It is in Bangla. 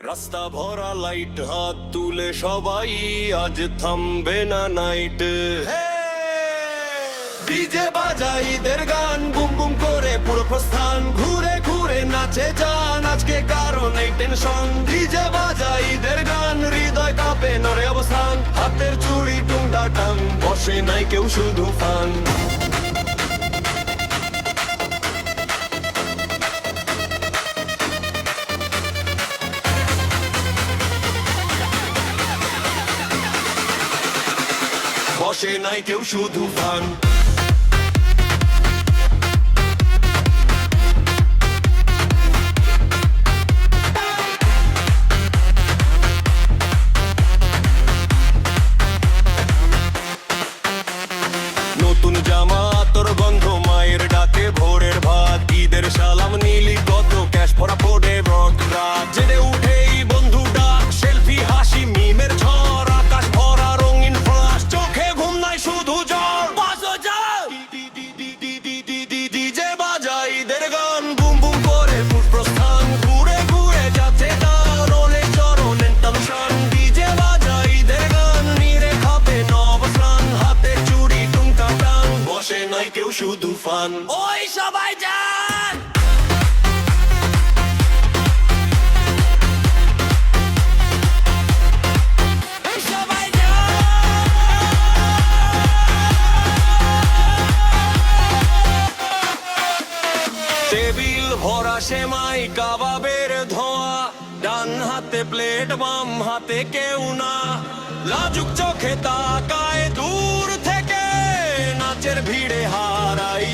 রাস্তা ভরা লাইট, হাত তুলে সবাই, আজ থামবে না নাইট। ডিজে বাজাই ঈদের গান, বুম বুম করে পুরো প্রস্থান, ঘুরে ঘুরে নাচে যান, আজকে কারণ এই টেনশন। ডিজে বাজাই ঈদের গান, হৃদয় কাঁপে নড়ে অবস্থান, হাতের চুড়ি টুংটা টাং, বসে নাই কেউ শুধু ফান। বসে নাই কেউ শুধু ফান। নতুন জামা, তোর গন্ধ, মায়ের ডাকে ভোরের ভাত, ঈদের সালাম নীলি কত, ক্যাশ ভরা পড়ে রক রাত। জেনে উঠেই বন্ধু ডাক, সেলফি হাসি মিমের ঝড়, আকাশ ভরা রঙিন ফ্লাশ, চোখে ঘুম নাই শুধু জ্বর। বাজো যাও ডিজে বাজাই ঈদের গান, বুম বুম করে ফুট প্রস্থান, ঘুরে ঘুরে যাচ্ছে টান, অনেক চরণের টানশান। ডিজে বাজাই ঈদের গান, নিরে খাবে নবস্নান, হাতে চুড়ি টুংটা টান, বসে নাই কেউ শুধু ফান। ওই সবাই যান। টেবিল ভরা সেমাই, কাবাবের ধোঁয়া, ডান হাতে প্লেট, বাম হাতে কেউ না, লাজুক চোখে তাকায় দূর থেকে, নাচের ভিড়ে হারাই